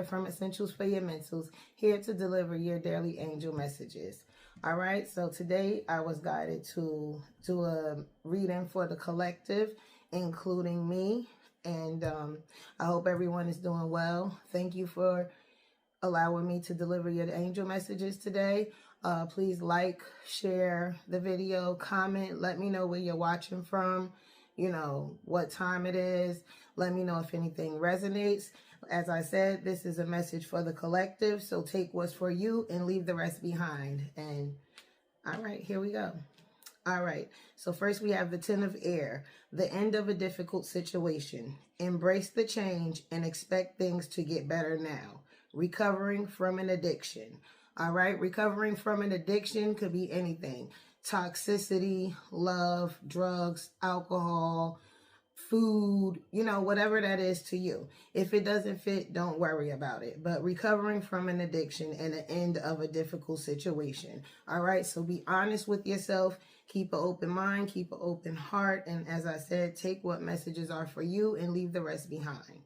Claire from Essentials for Your Mentals, here to deliver your daily angel messages. All right, so today I was guided to do a reading for the collective, including me, and I hope everyone is doing well. Thank you for allowing me to deliver your angel messages today. Please like, share the video, comment, let me know where you're watching from, you know, what time it is. Let me know if anything resonates. As I said, this is a message for the collective, so take what's for you and leave the rest behind. And all right, here we go. All right, so first we have the Ten of Air, the end of a difficult situation. Embrace the change and expect things to get better now. Recovering from an addiction. All right, recovering from an addiction could be anything. Toxicity, love, drugs, alcohol, food, you know, whatever that is to you. If it doesn't fit, don't worry about it. But recovering from an addiction and the end of a difficult situation. All right, so be honest with yourself. Keep an open mind, keep an open heart. And as I said, take what messages are for you and leave the rest behind.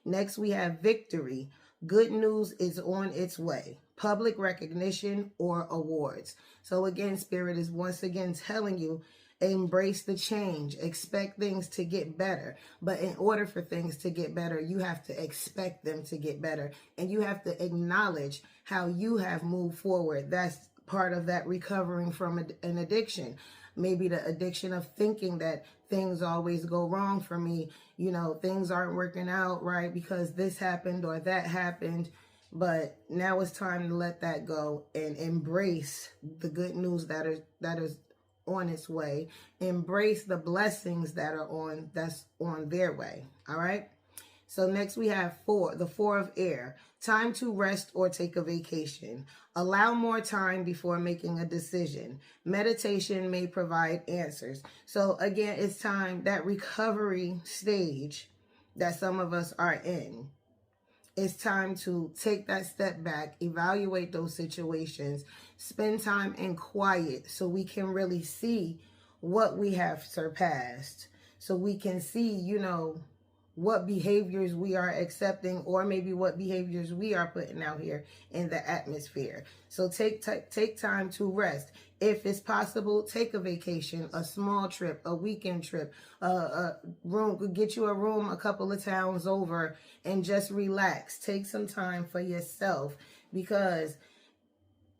Next, we have victory. Good news is on its way. Public recognition or awards. So again, Spirit is once again telling you, embrace the change. Expect things to get better. But in order for things to get better, you have to expect them to get better. And you have to acknowledge how you have moved forward. That's part of that recovering from an addiction. Maybe the addiction of thinking that things always go wrong for me. You know, things aren't working out right because this happened or that happened. But now it's time to let that go and embrace the good news that is on its way. Embrace the blessings that's on their way. All right. So next we have the Four of Air. Time to rest or take a vacation. Allow more time before making a decision. Meditation may provide answers. So again, it's time, that recovery stage that some of us are in. It's time to take that step back, evaluate those situations, spend time in quiet so we can really see what we have surpassed. So we can see, you know, what behaviors we are accepting or maybe what behaviors we are putting out here in the atmosphere. So take time to rest. If it's possible, take a vacation, a small trip, a weekend trip, get you a room a couple of towns over and just relax. Take some time for yourself because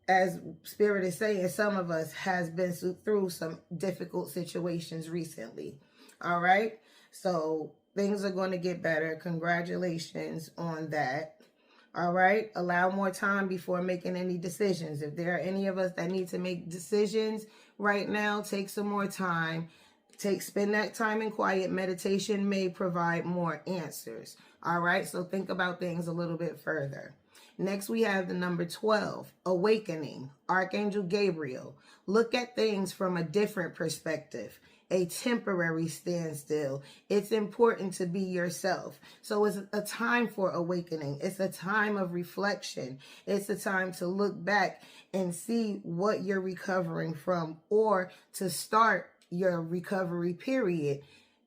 as Spirit is saying, some of us has been through some difficult situations recently. All right. So things are going to get better. Congratulations on that. All right. Allow more time before making any decisions. If there are any of us that need to make decisions right now, take some more time. Spend that time in quiet. Meditation may provide more answers. All right. So think about things a little bit further. Next, we have the number 12, awakening. Archangel Gabriel. Look at things from a different perspective. A temporary standstill. It's important to be yourself. So it's a time for awakening. It's a time of reflection. It's a time to look back and see what you're recovering from or to start your recovery period,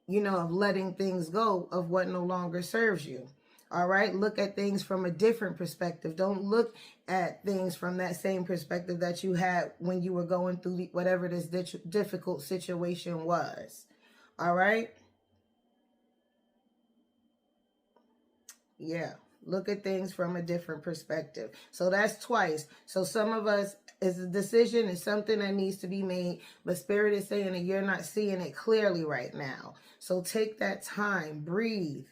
you know, of letting things go of what no longer serves you. All right. Look at things from a different perspective. Don't look at things from that same perspective that you had when you were going through whatever this difficult situation was. All right. Yeah. Look at things from a different perspective. So that's twice. So some of us, it's a decision, it's something that needs to be made, but Spirit is saying that you're not seeing it clearly right now. So take that time, breathe.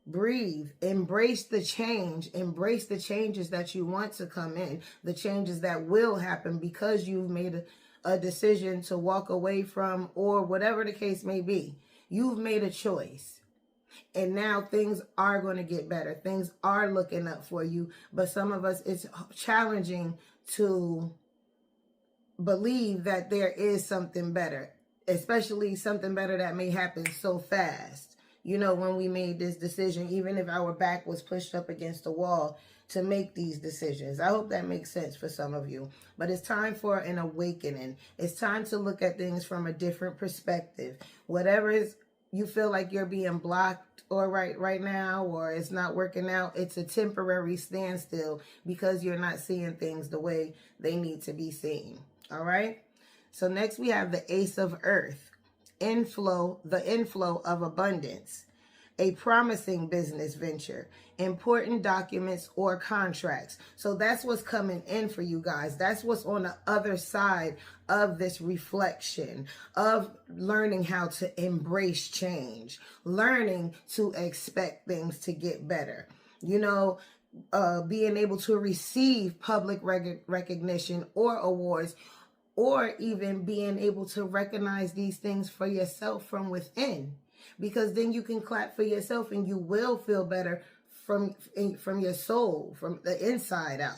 Breathe, embrace the change, embrace the changes that you want to come in, the changes that will happen because you've made a decision to walk away from or whatever the case may be. You've made a choice and now things are going to get better. Things are looking up for you, but some of us, it's challenging to believe that there is something better, especially something better that may happen so fast. You know, when we made this decision, even if our back was pushed up against the wall to make these decisions. I hope that makes sense for some of you. But it's time for an awakening. It's time to look at things from a different perspective. Whatever is you feel like you're being blocked or right now, or it's not working out, it's a temporary standstill because you're not seeing things the way they need to be seen. All right. So next we have the Ace of Earth, the inflow of abundance, a promising business venture, important documents or contracts. So that's what's coming in for you guys. That's what's on the other side of this reflection of learning how to embrace change, learning to expect things to get better. You know, being able to receive public recognition or awards, or even being able to recognize these things for yourself from within, because then you can clap for yourself and you will feel better from your soul, from the inside out.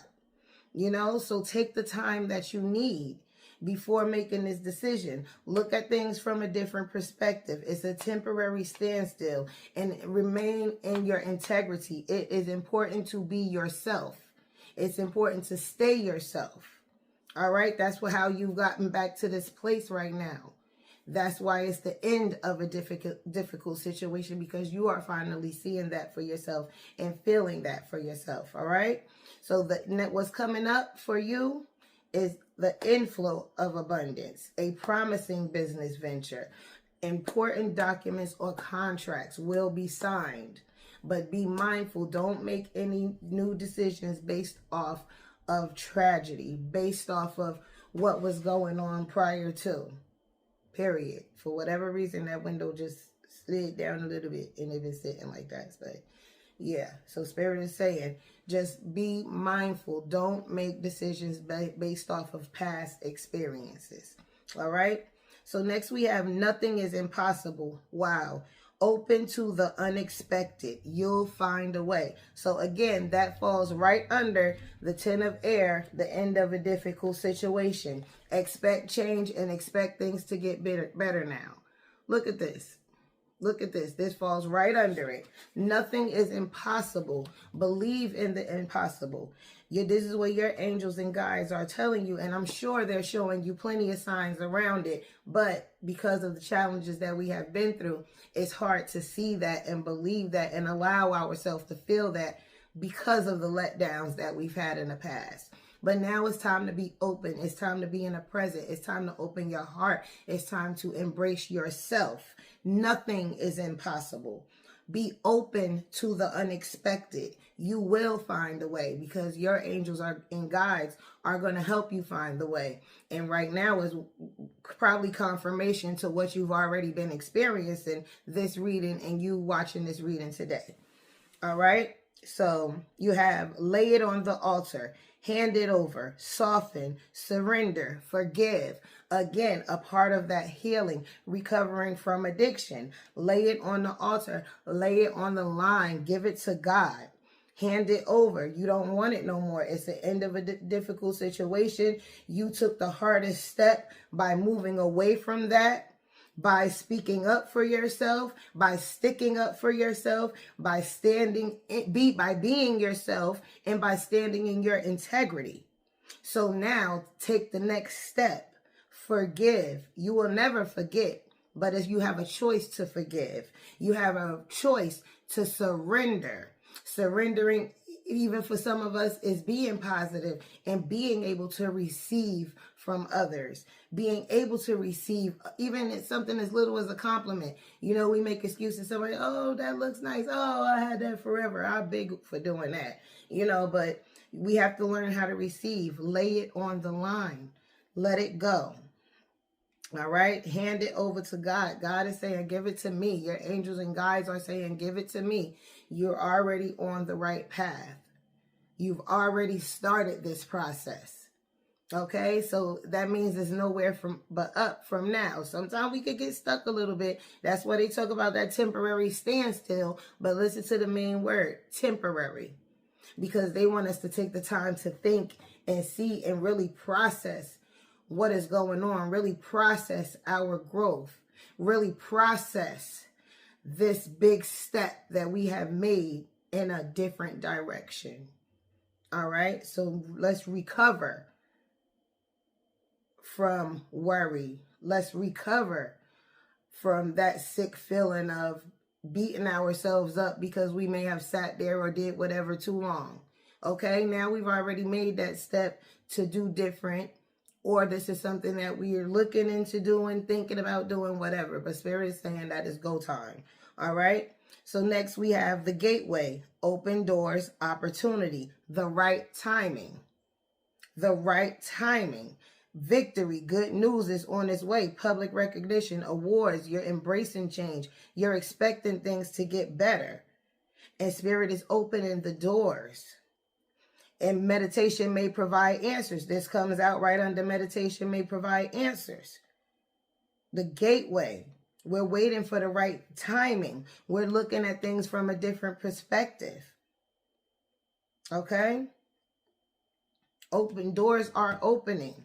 You know, so take the time that you need before making this decision. Look at things from a different perspective. It's a temporary standstill, and remain in your integrity. It is important to be yourself. It's important to stay yourself. All right, that's how you've gotten back to this place right now. That's why it's the end of a difficult situation, because you are finally seeing that for yourself and feeling that for yourself. All right, so what's coming up for you is the inflow of abundance, a promising business venture, important documents or contracts will be signed. But be mindful, don't make any new decisions based off of tragedy, based off of what was going on prior to, period. For whatever reason, that window just slid down a little bit and it been sitting like that. But yeah, so Spirit is saying, just be mindful. Don't make decisions based off of past experiences. All right. So next we have nothing is impossible. Wow. Open to the unexpected. You'll find a way. So again, that falls right under the 10 of air, the end of a difficult situation. Expect change and expect things to get better now. Look at this. Look at this. This falls right under it. Nothing is impossible. Believe in the impossible. This is what your angels and guides are telling you, and I'm sure they're showing you plenty of signs around it. But because of the challenges that we have been through, it's hard to see that and believe that and allow ourselves to feel that because of the letdowns that we've had in the past. But now it's time to be open. It's time to be in the present. It's time to open your heart. It's time to embrace yourself. Nothing is impossible. Be open to the unexpected. You will find a way, because your angels and guides are going to help you find the way. And right now is probably confirmation to what you've already been experiencing this reading and you watching this reading today. All right. So you have lay it on the altar, hand it over, soften, surrender, forgive. Again, a part of that healing, recovering from addiction. Lay it on the altar, lay it on the line, give it to God. Hand it over. You don't want it no more. It's the end of a difficult situation. You took the hardest step by moving away from that, by speaking up for yourself, by sticking up for yourself, by being yourself, and by standing in your integrity. So now take the next step. Forgive. You will never forget, but as you have a choice to forgive, you have a choice to surrender. Surrendering, even for some of us, is being positive and being able to receive from others, being able to receive even something as little as a compliment. You know, we make excuses. Somebody, oh, that looks nice. Oh, I had that forever. I'm big for doing that, you know, but we have to learn how to receive. Lay it on the line. Let it go. All right. Hand it over to God. God is saying, give it to me. Your angels and guides are saying, give it to me. You're already on the right path. You've already started this process. Okay. So that means there's nowhere but up from now. Sometimes we could get stuck a little bit. That's why they talk about that temporary standstill. But listen to the main word, temporary, because they want us to take the time to think and see and really process what is going on, really process our growth, really process this big step that we have made in a different direction. All right, so let's recover from worry. Let's recover from that sick feeling of beating ourselves up because we may have sat there or did whatever too long. Okay, now we've already made that step to do different, or this is something that we are looking into doing, thinking about doing, whatever. But Spirit is saying that is go time. All right. So next we have the gateway, open doors, opportunity, the right timing. The right timing. Victory, good news is on its way. Public recognition, awards, you're embracing change. You're expecting things to get better. And Spirit is opening the doors. And meditation may provide answers. This comes out right under meditation may provide answers. The gateway. We're waiting for the right timing. We're looking at things from a different perspective. Okay? Open doors are opening.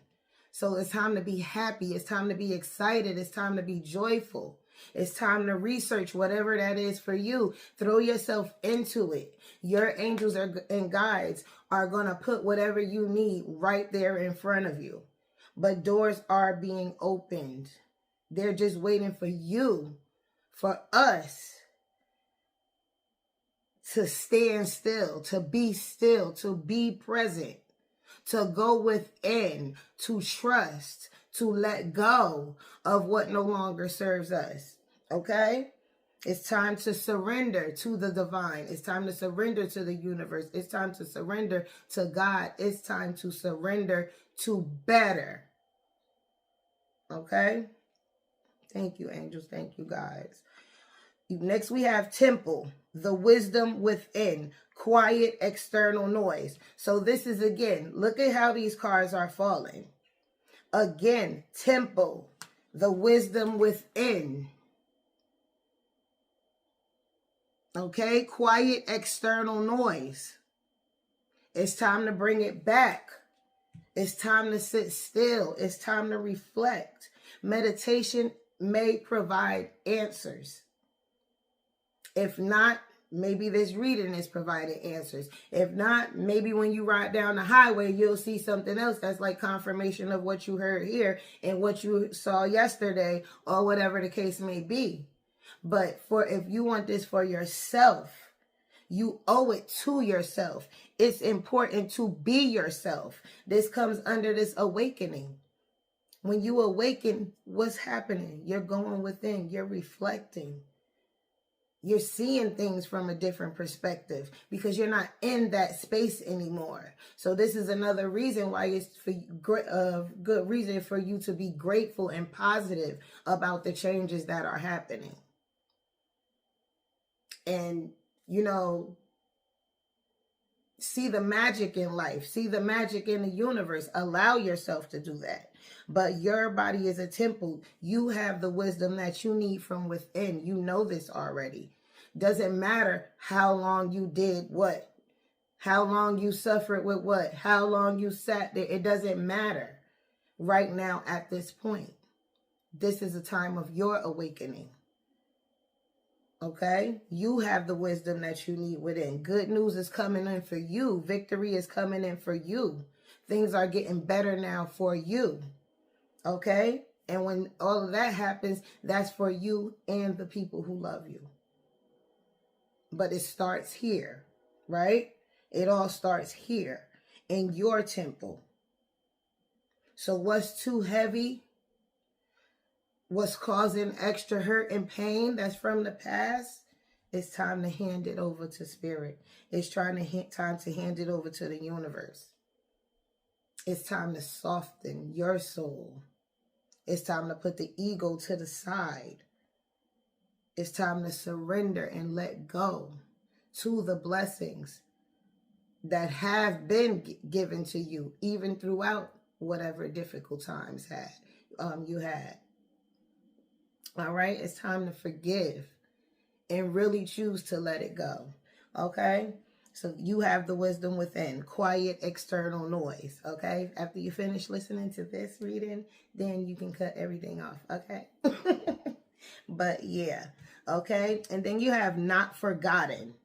So it's time to be happy. It's time to be excited. It's time to be joyful. It's time to research whatever that is for you. Throw yourself into it. Your angels and guides are going to put whatever you need right there in front of you. But doors are being opened. They're just waiting for you, for us to stand still, to be present, to go within, to trust, to let go of what no longer serves us. Okay? It's time to surrender to the divine. It's time to surrender to the universe. It's time to surrender to God. It's time to surrender to better. Okay? Thank you, angels. Thank you, guys. Next, we have temple, the wisdom within, quiet external noise. So this is, again, look at how these cards are falling. Again, temple, the wisdom within. Okay, quiet external noise. It's time to bring it back. It's time to sit still. It's time to reflect. Meditation may provide answers. If not, maybe this reading is providing answers. If not, maybe when you ride down the highway, you'll see something else that's like confirmation of what you heard here and what you saw yesterday or whatever the case may be. But if you want this for yourself, you owe it to yourself. It's important to be yourself. This comes under this awakening. When you awaken, what's happening? You're going within. You're reflecting. You're seeing things from a different perspective because you're not in that space anymore. So this is another reason why it's good reason for you to be grateful and positive about the changes that are happening. And, see the magic in life. See the magic in the universe. Allow yourself to do that. But your body is a temple. You have the wisdom that you need from within. You know this already. Doesn't matter how long you did what. How long you suffered with what. How long you sat there. It doesn't matter right now at this point. This is a time of your awakening. Okay, you have the wisdom that you need within. Good news is coming in for you. Victory is coming in for you. Things are getting better now for you. Okay, and when all of that happens, that's for you and the people who love you. But it starts here, right? It all starts here in your temple. So what's too heavy? What's causing extra hurt and pain that's from the past, it's time to hand it over to Spirit. It's time to hand it over to the universe. It's time to soften your soul. It's time to put the ego to the side. It's time to surrender and let go to the blessings that have been given to you, even throughout whatever difficult times you had. All right, it's time to forgive and really choose to let it go. Okay, so you have the wisdom within, quiet external noise. Okay, after you finish listening to this reading, then you can cut everything off. Okay, but yeah, okay, and then you have not forgotten,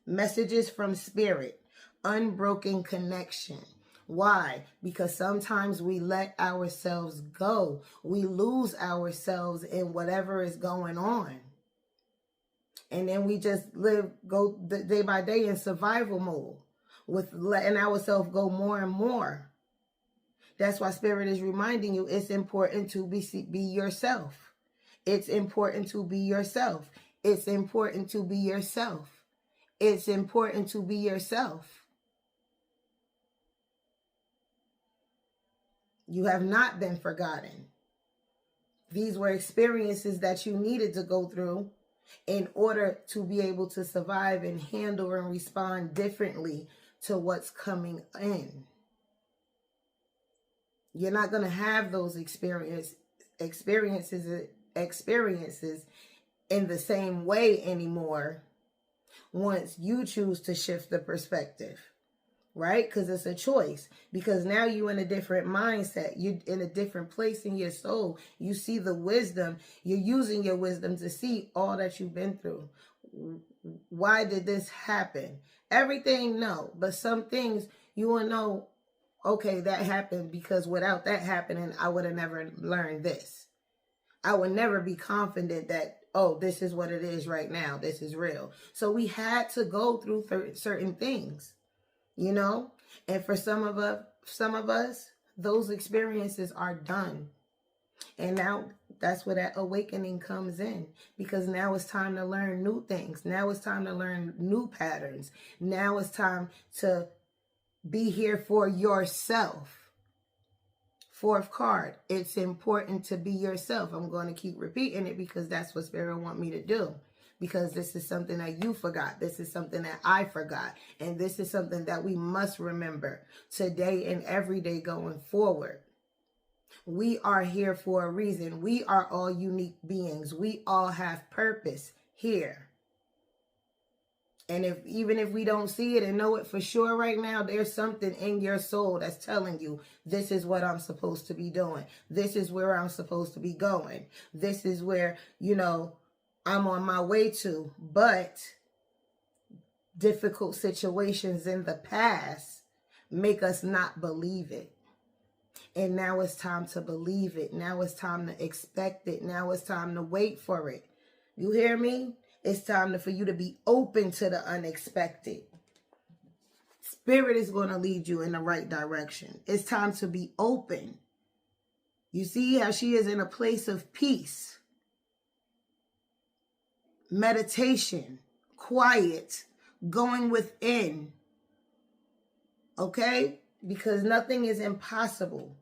messages from Spirit, unbroken connection, Why? Because sometimes we let ourselves go. We lose ourselves in whatever is going on. And then we just go day by day in survival mode with letting ourselves go more and more. That's why Spirit is reminding you it's important to be yourself. It's important to be yourself. It's important to be yourself. It's important to be yourself. You have not been forgotten. These were experiences that you needed to go through in order to be able to survive and handle and respond differently to what's coming in. You're not going to have those experiences in the same way anymore once you choose to shift the perspective, right? Because it's a choice. Because now you're in a different mindset. You're in a different place in your soul. You see the wisdom. You're using your wisdom to see all that you've been through. Why did this happen? Everything, no. But some things you will know, okay, that happened because without that happening, I would have never learned this. I would never be confident that, oh, this is what it is right now. This is real. So we had to go through certain things, you know, and for some of us, those experiences are done. And now that's where that awakening comes in, because now it's time to learn new things. Now it's time to learn new patterns. Now it's time to be here for yourself. Fourth card, it's important to be yourself. I'm going to keep repeating it because that's what Spirit want me to do. Because this is something that you forgot. This is something that I forgot. And this is something that we must remember today and every day going forward. We are here for a reason. We are all unique beings. We all have purpose here. And even if we don't see it and know it for sure right now, there's something in your soul that's telling you, this is what I'm supposed to be doing. This is where I'm supposed to be going. This is where, you know, I'm on my way to. But difficult situations in the past make us not believe it. And now it's time to believe it. Now it's time to expect it. Now it's time to wait for it. You hear me? It's time for you to be open to the unexpected. Spirit is going to lead you in the right direction. It's time to be open. You see how she is in a place of peace, meditation, quiet, going within. Okay? Because nothing is impossible.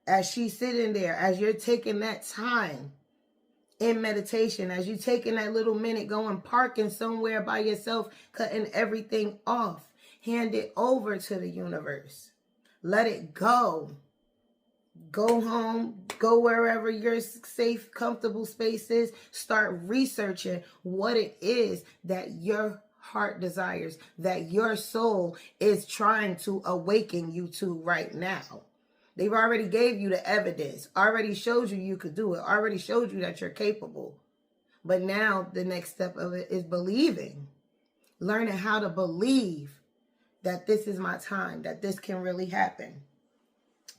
As she's sitting there, as you're taking that time in meditation, as you taking that little minute going parking somewhere by yourself, cutting everything off, hand it over to the universe. Let it go. Go home, go wherever your safe, comfortable space is. Start researching what it is that your heart desires, that your soul is trying to awaken you to right now. They've already gave you the evidence, already showed you could do it, already showed you that you're capable. But now the next step of it is believing, learning how to believe that this is my time, that this can really happen.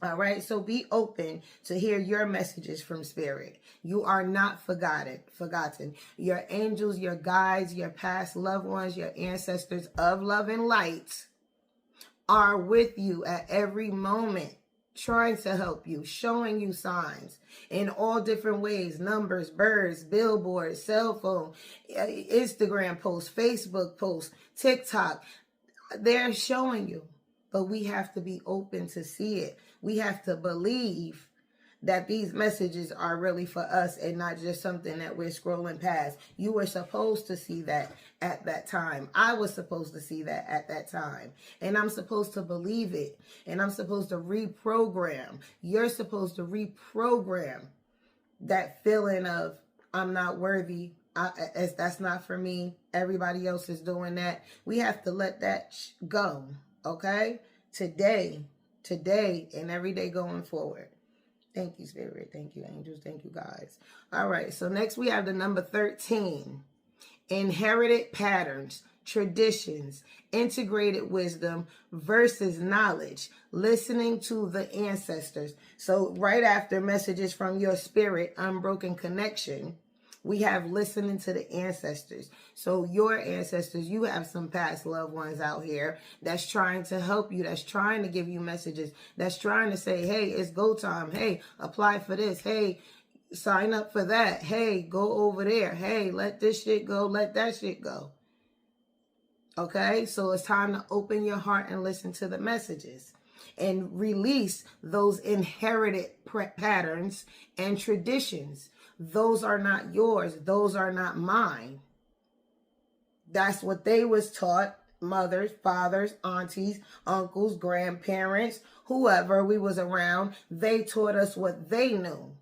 All right, so be open to hear your messages from Spirit. You are not forgotten. Your angels, your guides, your past loved ones, your ancestors of love and light are with you at every moment, trying to help you, showing you signs in all different ways, numbers, birds, billboards, cell phone, Instagram posts, Facebook posts, TikTok. They're showing you, but we have to be open to see it. We have to believe that these messages are really for us and not just something that we're scrolling past. You were supposed to see that at that time. I was supposed to see that at that time. And I'm supposed to believe it. And I'm supposed to reprogram. You're supposed to reprogram that feeling of, I'm not worthy. As that's not for me. Everybody else is doing that. We have to let that go. Okay? Today, and every day going forward. Thank you, Spirit. Thank you, angels. Thank you, guys. All right. So next we have the number 13. Inherited patterns. traditions, integrated wisdom versus knowledge, listening to the ancestors. So right after messages from your spirit, unbroken connection, we have listening to the ancestors. So your ancestors, you have some past loved ones out here that's trying to help you, that's trying to give you messages, that's trying to say, hey, it's go time. Hey, apply for this. Hey, sign up for that. Hey, go over there. Hey, let this shit go. Let that shit go. Okay, so it's time to open your heart and listen to the messages and release those inherited patterns and traditions. Those are not yours. Those are not mine. That's what they was taught. Mothers, fathers, aunties, uncles, grandparents, whoever we was around, they taught us what they knew.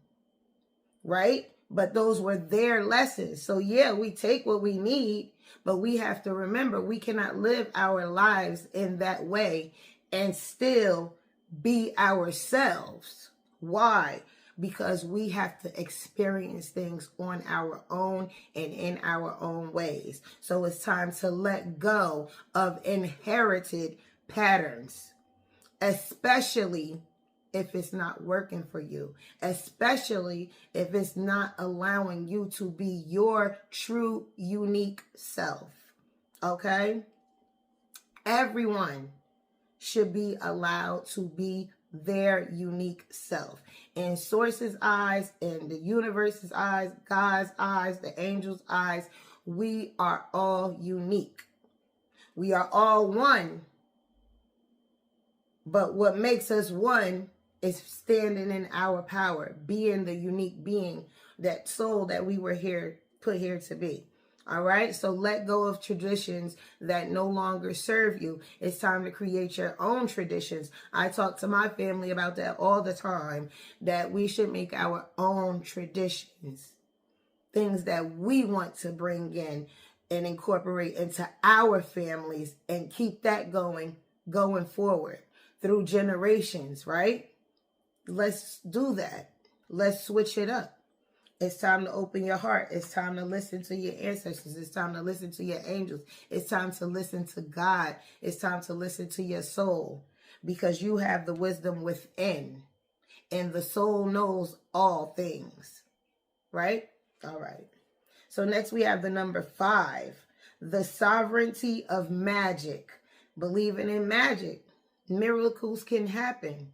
Right? But those were their lessons. So yeah, we take what we need, but we have to remember we cannot live our lives in that way and still be ourselves. Why? Because we have to experience things on our own and in our own ways. So it's time to let go of inherited patterns, especially if it's not working for you, especially if it's not allowing you to be your true, unique self. Okay? Everyone should be allowed to be their unique self. In Source's eyes, in the universe's eyes, God's eyes, the angels' eyes, we are all unique. We are all one. But what makes us one is standing in our power, being the unique being, that soul that we were put here to be. All right. So let go of traditions that no longer serve you. It's time to create your own traditions. I talk to my family about that all the time, that we should make our own traditions, things that we want to bring in and incorporate into our families and keep that going forward through generations, right? Let's do that. Let's switch it up. It's time to open your heart. It's time to listen to your ancestors. It's time to listen to your angels. It's time to listen to God. It's time to listen to your soul, because you have the wisdom within, and the soul knows all things, right? All right. So next we have the number 5, the sovereignty of magic. Believing in magic. Miracles can happen.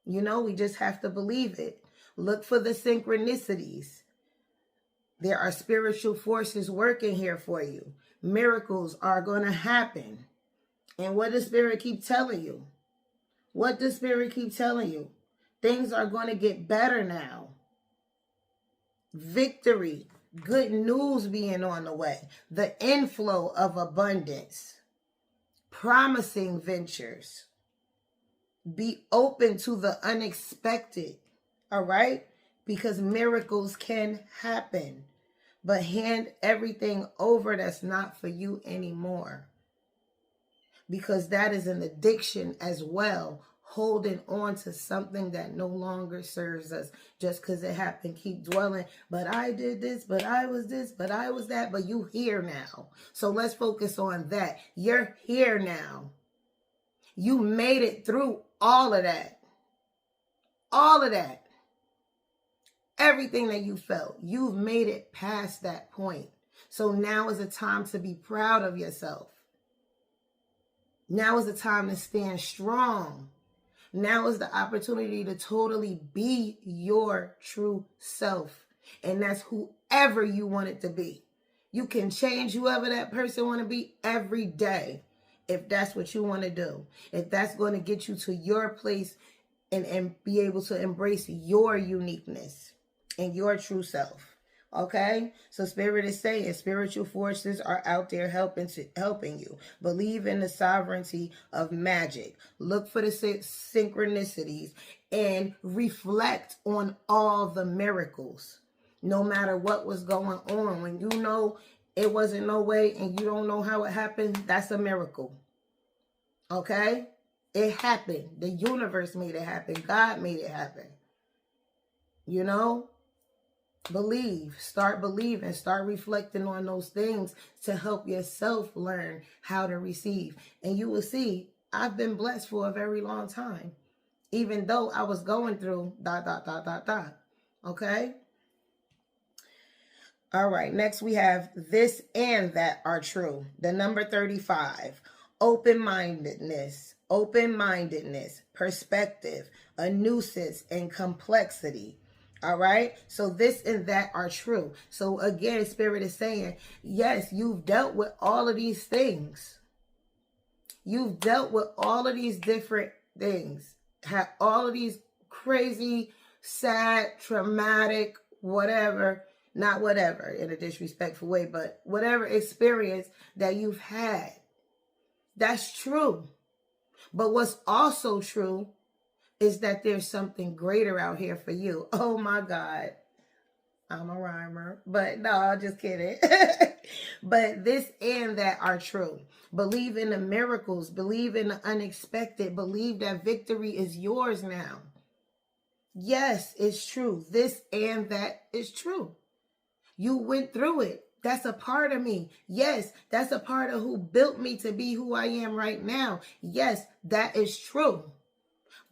You know, we just have to believe it. Look for the synchronicities. There are spiritual forces working here for you. Miracles are going to happen. And what does Spirit keep telling you? What does Spirit keep telling you? Things are going to get better now. Victory, good news being on the way. The inflow of abundance. Promising ventures. Be open to the unexpected, all right? Because miracles can happen. But hand everything over that's not for you anymore. Because that is an addiction as well. Holding on to something that no longer serves us just because it happened. Keep dwelling, but I did this, but I was this, but I was that, but you here now. So let's focus on that. You're here now. You made it through all of that. All of that. Everything that you felt, you've made it past that point. So now is the time to be proud of yourself. Now is the time to stand strong. Now is the opportunity to totally be your true self. And that's whoever you want it to be. You can change whoever that person want to be every day. If that's what you want to do, if that's going to get you to your place and be able to embrace your uniqueness and your true self. Okay? So Spirit is saying spiritual forces are out there helping you. Believe in the sovereignty of magic. Look for the synchronicities and reflect on all the miracles. No matter what was going on. When you know it wasn't no way and you don't know how it happened, that's a miracle. Okay? It happened. The universe made it happen. God made it happen. You know? Believe. Start believing. Start reflecting on those things to help yourself learn how to receive. And you will see, I've been blessed for a very long time, even though I was going through ... Okay? All right. Next, we have this and that are true. The number 35. Open-mindedness. Open-mindedness. Perspective. A nuisance and complexity. All right. So this and that are true. So again, Spirit is saying, yes, you've dealt with all of these things. You've dealt with all of these different things. Have all of these crazy, sad, traumatic, whatever, not whatever in a disrespectful way, but whatever experience that you've had. That's true. But what's also true is that there's something greater out here for you. Oh my God. I'm a rhymer, but no, I'm just kidding. But this and that are true. Believe in the miracles. Believe in the unexpected. Believe that victory is yours now. Yes, it's true. This and that is true. You went through it. That's a part of me. Yes, that's a part of who built me to be who I am right now. Yes, that is true.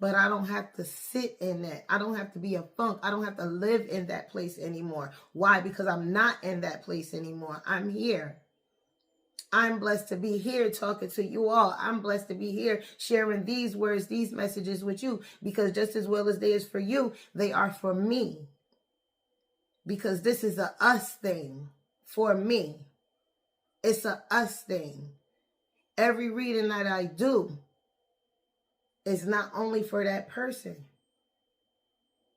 But I don't have to sit in that. I don't have to be a funk. I don't have to live in that place anymore. Why? Because I'm not in that place anymore. I'm here. I'm blessed to be here talking to you all. I'm blessed to be here sharing these words, these messages with you. Because just as well as they is for you, they are for me. Because this is a us thing for me. It's a us thing. Every reading that I do is not only for that person.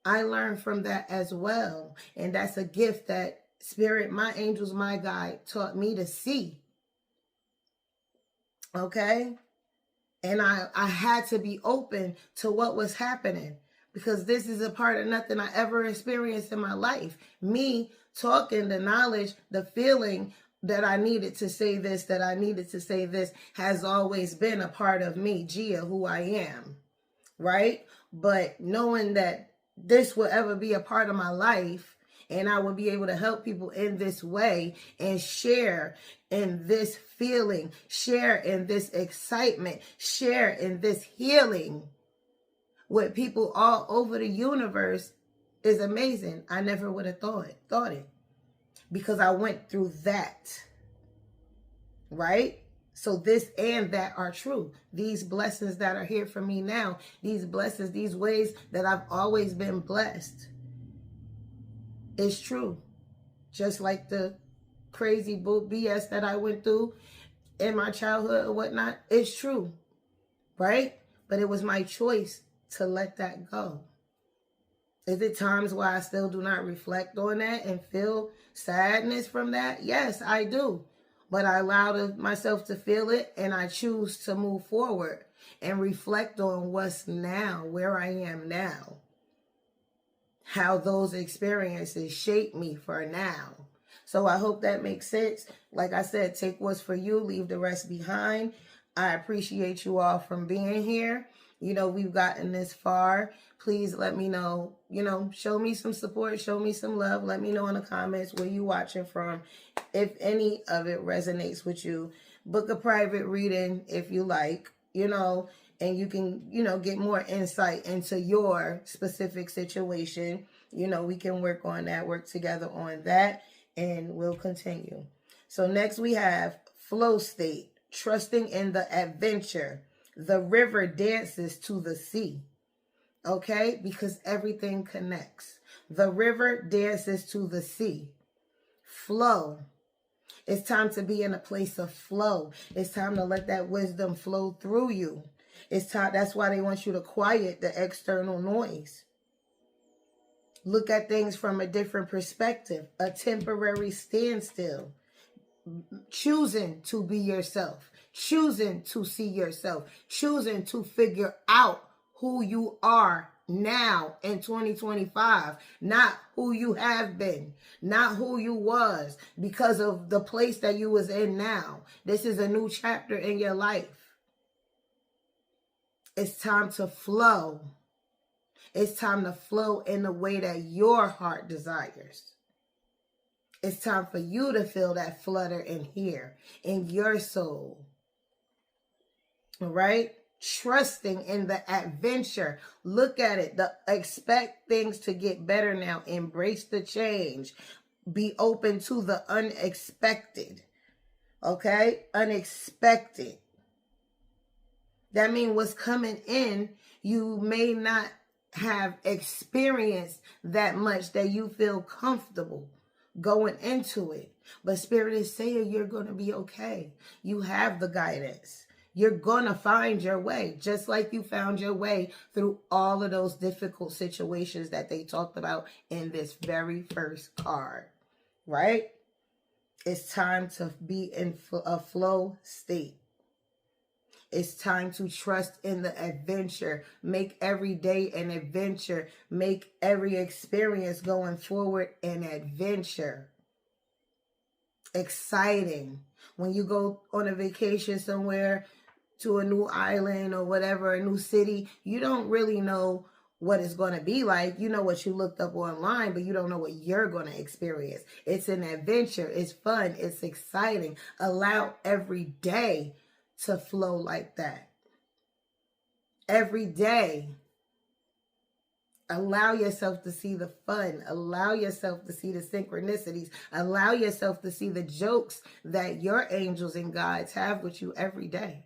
I learn from that as well. And that's a gift that Spirit, my angels, my guide, taught me to see. Okay? And I had to be open to what was happening. Because this is a part of nothing I ever experienced in my life. Me talking, the knowledge, the feeling that I needed to say this, that I needed to say this, has always been a part of me, Gia, who I am, right? But knowing that this will ever be a part of my life, and I will be able to help people in this way and share in this feeling, share in this excitement, share in this healing with people all over the universe is amazing. I never would have thought it. Because I went through that, right? So this and that are true. These blessings that are here for me now, these blessings, these ways that I've always been blessed, is true. Just like the crazy BS that I went through in my childhood or whatnot, it's true, right? But it was my choice to let that go. Is it times where I still do not reflect on that and feel sadness from that? Yes, I do. But I allow myself to feel it, and I choose to move forward and reflect on what's now, where I am now. How those experiences shape me for now. So I hope that makes sense. Like I said, take what's for you, leave the rest behind. I appreciate you all from being here. You know, we've gotten this far. Please let me know, show me some support, show me some love. Let me know in the comments where you watching from. If any of it resonates with you, book a private reading if you like, and you can, get more insight into your specific situation. We can work on that, work together on that, and we'll continue. So next we have flow state, trusting in the adventure. The river dances to the sea. Okay? Because everything connects. The river dances to the sea. Flow. It's time to be in a place of flow. It's time to let that wisdom flow through you. It's time. That's why they want you to quiet the external noise. Look at things from a different perspective. A temporary standstill. Choosing to be yourself. Choosing to see yourself. Choosing to figure out who you are now in 2025. Not who you have been. Not who you was because of the place that you was in now. This is a new chapter in your life. It's time to flow. It's time to flow in the way that your heart desires. It's time for you to feel that flutter in here, in your soul. All right? Trusting in the adventure. Look at it. Expect things to get better now. Embrace the change. Be open to the unexpected. Okay? Unexpected. That means what's coming in, you may not have experienced that much that you feel comfortable going into it. But Spirit is saying you're going to be okay. You have the guidance. You're going to find your way, just like you found your way through all of those difficult situations that they talked about in this very first card, right? It's time to be in a flow state. It's time to trust in the adventure. Make every day an adventure. Make every experience going forward an adventure. Exciting. When you go on a vacation somewhere to a new island or whatever, a new city, you don't really know what it's going to be like. You know what you looked up online, but you don't know what you're going to experience. It's an adventure. It's fun. It's exciting. Allow every day to flow like that. Every day. Allow yourself to see the fun. Allow yourself to see the synchronicities. Allow yourself to see the jokes that your angels and guides have with you every day.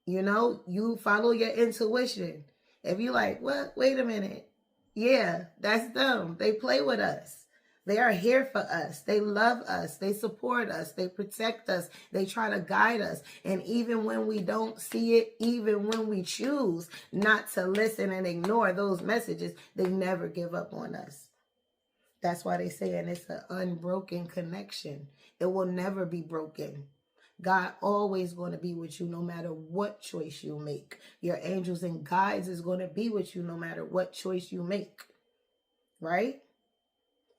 You know, you follow your intuition. If you like, what? Wait a minute. Yeah, that's them. They play with us. They are here for us. They love us. They support us. They protect us. They try to guide us. And even when we don't see it, even when we choose not to listen and ignore those messages, they never give up on us. That's why they say, and it's an unbroken connection. It will never be broken. God always going to be with you no matter what choice you make. Your angels and guides is going to be with you no matter what choice you make. Right?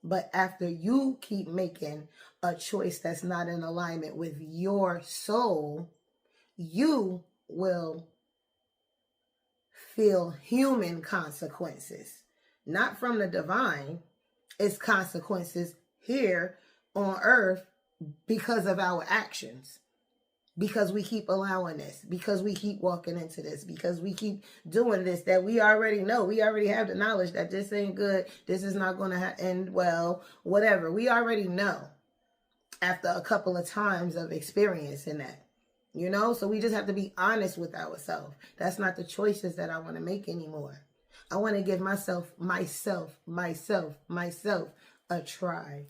But after you keep making a choice that's not in alignment with your soul, you will feel human consequences. Not from the divine. It's consequences here on earth because of our actions. Because we keep allowing this, because we keep walking into this, because we keep doing this that we already know. We already have the knowledge that this ain't good. This is not going to end well, whatever. We already know after a couple of times of experiencing that, you know? So we just have to be honest with ourselves. That's not the choices that I want to make anymore. I want to give myself a try.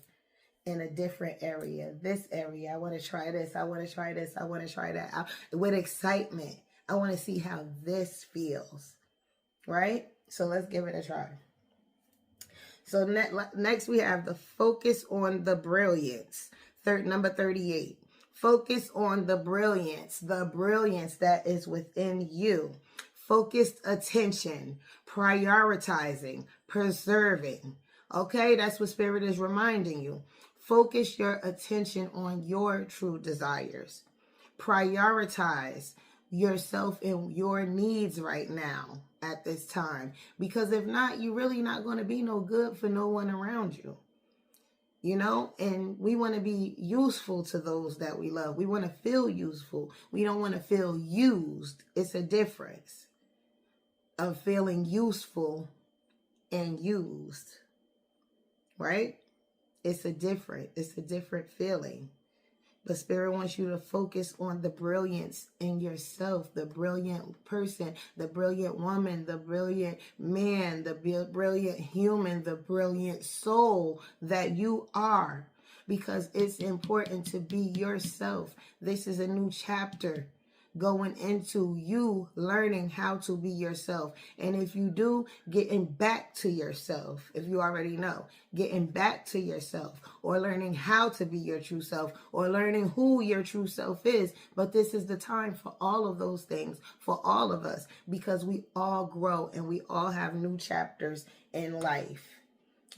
In a different area, this area, I want to try this, I want to try this, I want to try that. With excitement, I want to see how this feels, right? So let's give it a try. So next we have the focus on the brilliance. Number 38. Focus on the brilliance that is within you. Focused attention, prioritizing, preserving. Okay, that's what Spirit is reminding you. Focus your attention on your true desires. Prioritize yourself and your needs right now at this time. Because if not, you're really not going to be no good for no one around you. You know, and we want to be useful to those that we love. We want to feel useful. We don't want to feel used. It's a difference of feeling useful and used. Right? It's a different feeling. But Spirit wants you to focus on the brilliance in yourself, the brilliant person, the brilliant woman, the brilliant man, the brilliant human, the brilliant soul that you are. Because it's important to be yourself. This is a new chapter going into you learning how to be yourself. And if you do, getting back to yourself, if you already know, getting back to yourself, or learning how to be your true self, or learning who your true self is. But this is the time for all of those things, for all of us, because we all grow and we all have new chapters in life.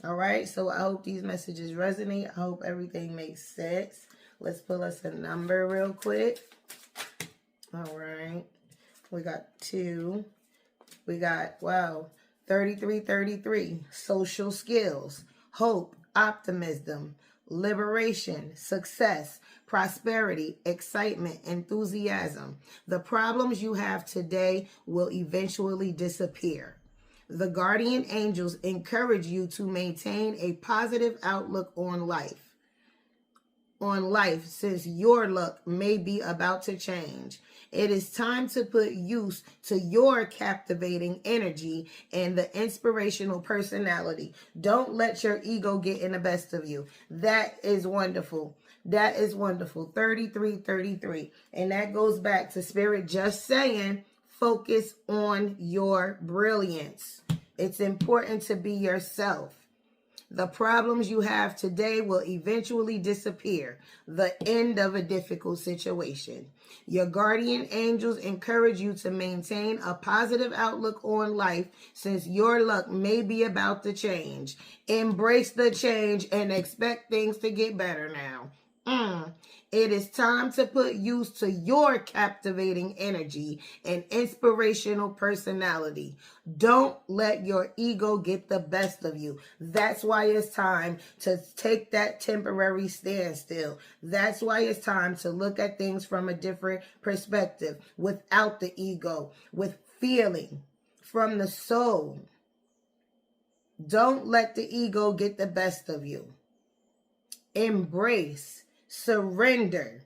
All right, so I hope these messages resonate. I hope everything makes sense. Let's pull us a number real quick. All right, we got 2. We got, 3333, social skills, hope, optimism, liberation, success, prosperity, excitement, enthusiasm. The problems you have today will eventually disappear. The guardian angels encourage you to maintain a positive outlook on life. Since your luck may be about to change. It is time to put use to your captivating energy and the inspirational personality. Don't let your ego get in the best of you. That is wonderful. That is wonderful. 3333. And that goes back to Spirit just saying, focus on your brilliance. It's important to be yourself. The problems you have today will eventually disappear. The end of a difficult situation. Your guardian angels encourage you to maintain a positive outlook on life since your luck may be about to change. Embrace the change and expect things to get better now. It is time to put use to your captivating energy and inspirational personality. Don't let your ego get the best of you. That's why it's time to take that temporary standstill. That's why it's time to look at things from a different perspective, without the ego, with feeling from the soul. Don't let the ego get the best of you. Embrace. Surrender,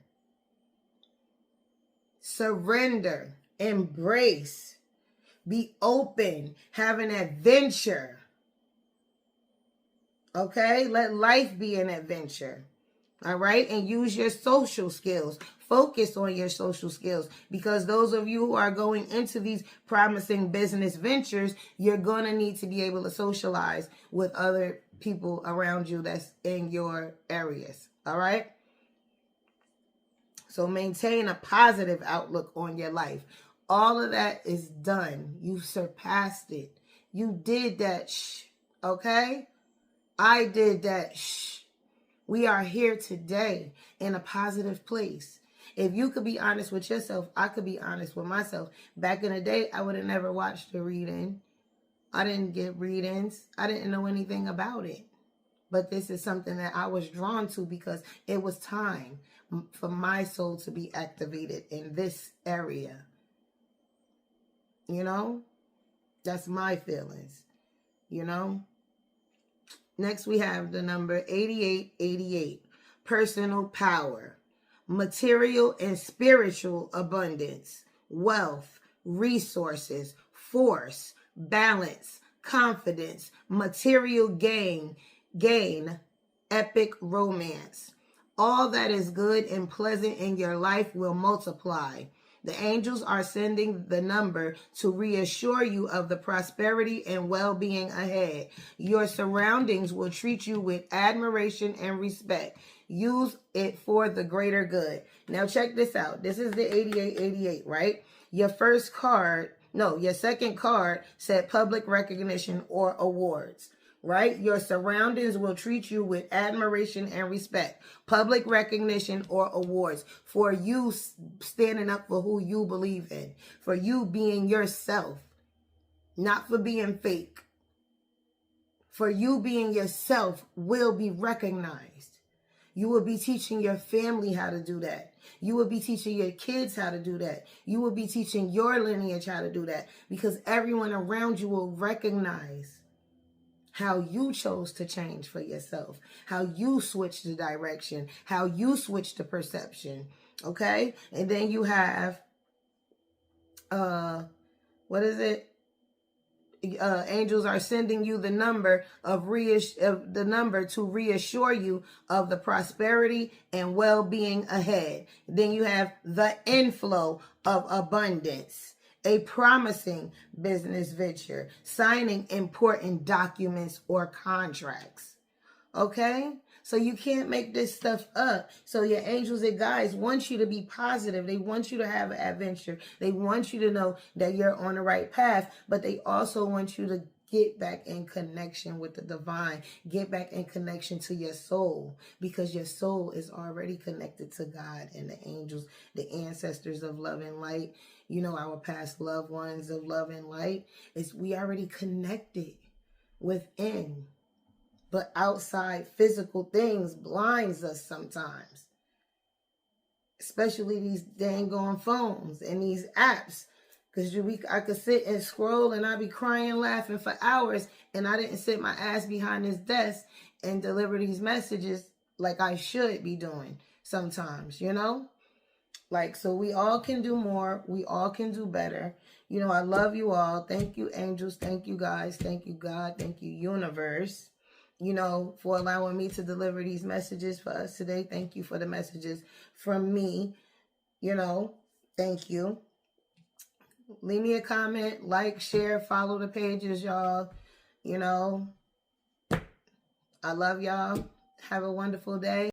embrace, be open, have an adventure. Okay, let life be an adventure. All right, and use your social skills. Focus on your social skills, because those of you who are going into these promising business ventures, you're going to need to be able to socialize with other people around you that's in your areas. All right. So maintain a positive outlook on your life. All of that is done. You surpassed it. You did that. Okay? I did that. We are here today in a positive place. If you could be honest with yourself, I could be honest with myself. Back in the day, I would have never watched a reading. I didn't get readings. I didn't know anything about it. But this is something that I was drawn to because it was time for my soul to be activated in this area. You know, that's my feelings, you know. Next, we have the number 8888, personal power, material and spiritual abundance, wealth, resources, force, balance, confidence, material gain, epic romance. All that is good and pleasant in your life will multiply. The angels are sending the number to reassure you of the prosperity and well-being ahead. Your surroundings will treat you with admiration and respect. Use it for the greater good. Now check this out. This is the 8888, right? Your second card said public recognition or awards. Right? Your surroundings will treat you with admiration and respect, public recognition or awards for you standing up for who you believe in, for you being yourself, not for being fake. For you being yourself will be recognized. You will be teaching your family how to do that. You will be teaching your kids how to do that. You will be teaching your lineage how to do that, because everyone around you will recognize how you chose to change for yourself, how you switched the direction, how you switched the perception, okay? And then you have, angels are sending you the number to reassure you of the prosperity and well-being ahead. Then you have the inflow of abundance, a promising business venture, signing important documents or contracts. Okay? So you can't make this stuff up. So your angels and guides want you to be positive. They want you to have an adventure. They want you to know that you're on the right path, but they also want you to get back in connection with the divine. Get back in connection to your soul, because your soul is already connected to God and the angels, the ancestors of love and light. You know, our past loved ones of love and light. We already connected within. But outside physical things blinds us sometimes. Especially these dang on phones and these apps. Because I could sit and scroll and I'd be crying, laughing for hours, and I didn't sit my ass behind this desk and deliver these messages like I should be doing sometimes, you know? Like, so we all can do more. We all can do better. You know, I love you all. Thank you, angels. Thank you, guys. Thank you, God. Thank you, universe, you know, for allowing me to deliver these messages for us today. Thank you for the messages from me, you know. Thank you. Leave me a comment, like, share, follow the pages, y'all. You know, I love y'all. Have a wonderful day.